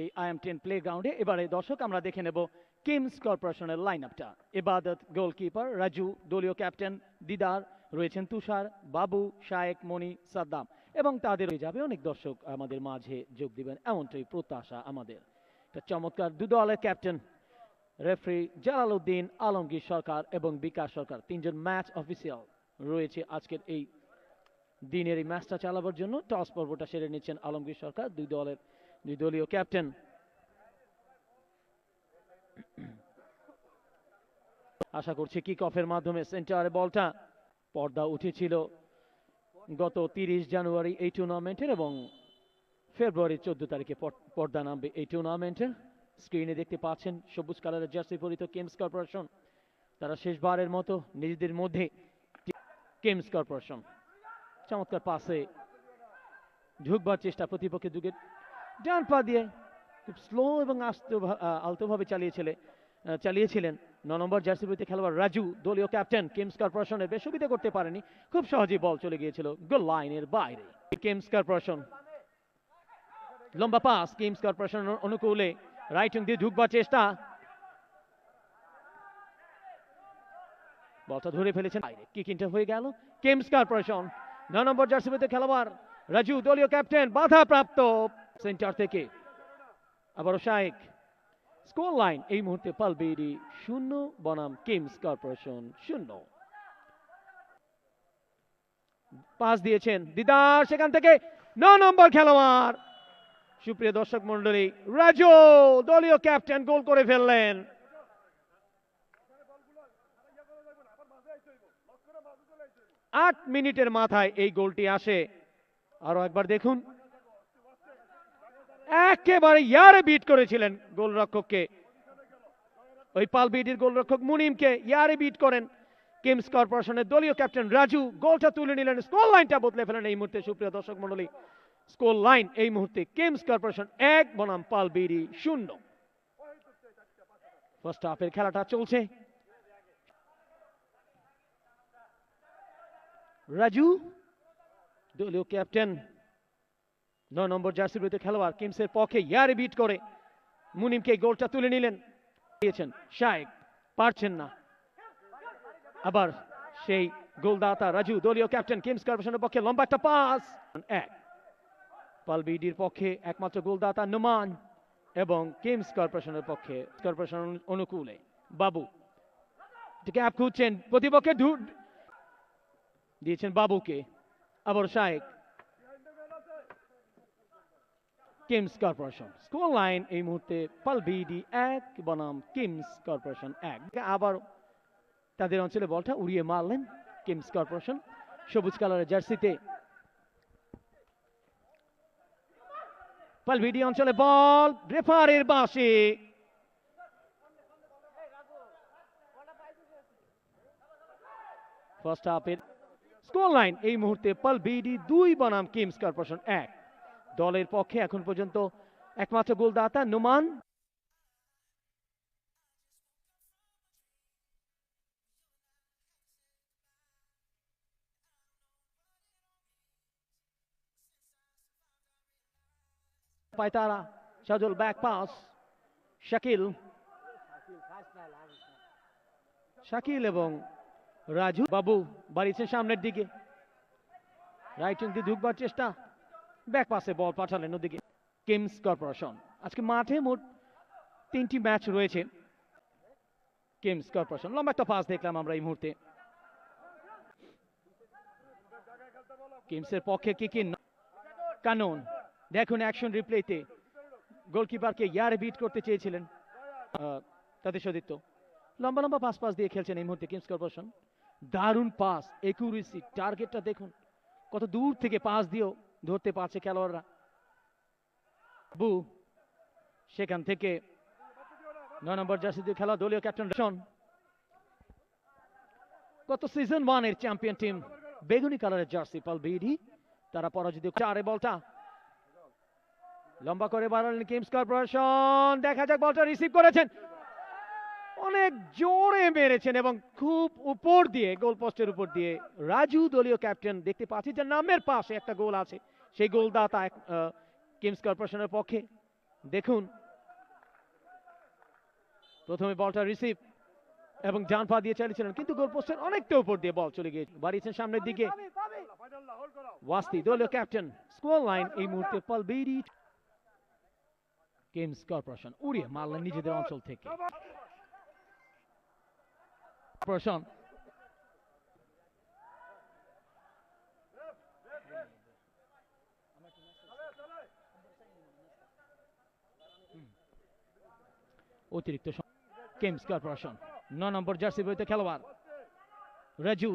এই IM10 প্লেগ্রাউন্ডে। এবারে দর্শক আমরা দেখে নেব কিংস কর্পোরেশনের লাইন আপটা। ইবাদত গোলকিপার, রাজু দলীয় ক্যাপ্টেন, দিদার রয়েছেন, তুষার, বাবু, শায়েক, মনি, সাদ্দাম এবং তাদের হয়ে যাবে অনেক দর্শক আমাদের মাঝে যোগ দিবেন এমনটাই প্রত্যাশা আমাদের। একটা চমৎকার দু দলের ক্যাপ্টেন রেফারি জালালউদ্দিন, আলমগীর সরকার এবং বিকাশ সরকার, তিনজন ম্যাচ অফিসিয়াল রয়েছে আজকের এই দিনের এই ম্যাচটা চালাবার জন্য। টস পর্বটা সেরে নিচ্ছেন আলমগীর সরকার, দুই দলীয় ক্যাপ্টেন। আশা করছি কিক অফের মাধ্যমে সেন্টারে বলটা পর্দা উঠেছিল গত 30 জানুয়ারি এই টুর্নামেন্টের, এবং ফেব্রুয়ারি 14 তারিখে পর্দা নামবে এই টুর্নামেন্টের। স্ক্রিনে দেখতে পাচ্ছেন সবুজ কালারের জার্সি পরিহিত কিংস কর্পোরেশন, তারা শেষবারের মতো নিজেদের মধ্যে। কিংস কর্পোরেশন চমৎকার পাসে ঢুকবার চেষ্টা, প্রতিপক্ষের দিকে ডান পা দিয়ে খুব স্লো এবং আলতোভাবে চালিয়েছিলেন 9 নম্বর জার্সি পরিহিত খেলোয়াড় রাজু, দলীয় ক্যাপ্টেন কিংস কর্পোরেশনের। বেশ সুবিধা করতে পারেনি, খুব সহজেই বল চলে গিয়েছিল গোল লাইনের বাইরে। কিংস কর্পোরেশন লম্বা পাস, কিংস কর্পোরেশনের অনুকূলে রাইট উইং দিয়ে ঢুকবার চেষ্টা, বলটা ধরে ফেলেছেন বাইরে, কিকিংটা হয়ে গেল। কিংস কর্পোরেশন 9 নম্বর জার্সি পরিহিত খেলোয়াড় রাজু, দলীয় ক্যাপ্টেন, বাধা প্রাপ্ত সেন্টার থেকে। আবারও শায়েক। স্কোর লাইন এই মুহূর্তে পালবেইরি 0 বনাম কিংস কর্পোরেশন 0। পাস দিয়েছেন দিদার, সেখান থেকে 9 নম্বর খেলোয়াড় সুপ্রিয় দর্শক মন্ডলী রাজু, দলীয় ক্যাপ্টেন গোল করে ফেললেন। 8 মিনিটের মাথায় এই গোলটি আসে। আরো একবার দেখুন, একেবারে ইয়ারে বিট করেছিলেন গোলরক্ষককে, ওই পালবেইরির গোলরক্ষক মুনিমকে ইয়ারে বিট করেন কিংস কর্পোরেশনের দলীয় ক্যাপ্টেন রাজু, গোলটা তুলে নিলেন। স্কোর লাইনটা বদলে ফেলেন এই মুহূর্তে সুপ্রিয় দর্শক মন্ডলী। স্কোর লাইন এই মুহূর্তে কিংস কর্পোরেশন 1 বনাম পালবেইরি 0। ফার্স্ট হাফের খেলাটা চলছে। রাজু, দলীয় ক্যাপ্টেন, 9 নম্বর জার্সি পরিহিত খেলোয়াড়, কিংসের পক্ষে ইয়ারে বিট করে মুনিমকে গোলটা তুলে নিলেন। শায়েক পারছেন না, আবার সেই গোলদাতা রাজু, দলীয় ক্যাপ্টেন কিংস কর্পোরেশনের পক্ষে লম্বা একটা পাস। পালবেইরির পক্ষে একমাত্র গোলদাতা নোমান, এবং কিংস কর্পোরেশনের পক্ষে কর্পোরেশন অনুকূলে বাবু গ্যাপ খুঁজছেন, প্রতিপক্ষে দিয়েছেন বাবুকে। আবার শায়েক। কিংস কর্পোরেশন স্কোর লাইন এই মুহূর্তে পালবেইরি 1 বনাম কিংস কর্পোরেশন 1। আবার তাদের অঞ্চলে বলটা উড়িয়ে মারলেন কিংস কর্পোরেশন, সবুজ কালারের জার্সিতে। পালবেইরি অঞ্চলে বল, রেফারির বাঁশি। ফার্স্ট হাফের স্কোর লাইন এই মুহূর্তে পালবেইরি 2 বনাম কিংস কর্পোরেশন 1। দলের পক্ষে এখন পর্যন্ত একমাত্র গোলদাতা নোমান। পায়তারা, সাজুল ব্যাক পাস, শাকিল এবং রাজু। বাবু বাড়িয়েছেন সামনের দিকে, রাইট উইং দিয়ে ঢুকবার চেষ্টা, ব্যাক পাসে বল পাঠালেন ওদিকে কিংস কর্পোরেশন। আজকে মাঠে মোট 3টি ম্যাচ রয়েছে। কিংস কর্পোরেশন লম্বা একটা পাস দেখলাম আমরা এই মুহূর্তে। কিংসের পক্ষে কিকিং কানুন, দেখুন অ্যাকশন রিপ্লেতে গোলকিপারকে ইয়ারে বিট করতে চেয়েছিলেন তাদের সতীর্থ। লম্বা লম্বা পাস দিয়ে খেলছেন এই মুহূর্তে কিংস কর্পোরেশন। দারুণ পাস, একুরেসি, টার্গেটটা দেখুন কত দূর থেকে পাস দিয়েও ধরতে পারছে খেলোয়াড়রা। বু সেখান থেকে 9 নম্বর জার্সি দিয়ে খেলা দলীয় ক্যাপ্টেন রশন, গত সিজন 1 এর চ্যাম্পিয়ন টিম বেগুনি কালারের জার্সি পালবেইরি, তারা পরাজিত। 4 বলটা লম্বা করে বাড়ালেন কিংস কর্পোরেশন, দেখা যাক বলটা রিসিভ করেছেন, অনেক জোরে মেরেছেন এবং খুব উপর দিয়ে গোল পোস্টের উপর দিয়ে রাজু, দলীয় ক্যাপ্টেন। দেখতে পাচ্ছি যে নামের পাশে একটা গোল আছে, সেই গোলদাতা কিংস কর্পোরেশনের পক্ষে দেখুন প্রথমে বলটা রিসিভ এবং ডান পা দিয়ে চালিয়েছিলেন, কিন্তু গোল পোস্টের অনেকটা উপর দিয়ে বল চলে গিয়ে বাড়িয়েছেন সামনের দিকে। ওয়াস্তি দলীয় ক্যাপ্টেন। স্কোর লাইন এই মুহূর্তে পালবেইরি গেমস কর্পোরেশন উড়িয়ে মারলেন নিজেদের অঞ্চল থেকে। কর্পোরেশন অতিরিক্ত গেমস কর্পোরেশন 9 নম্বর জার্সি বইতে খেলোয়াড় রাজু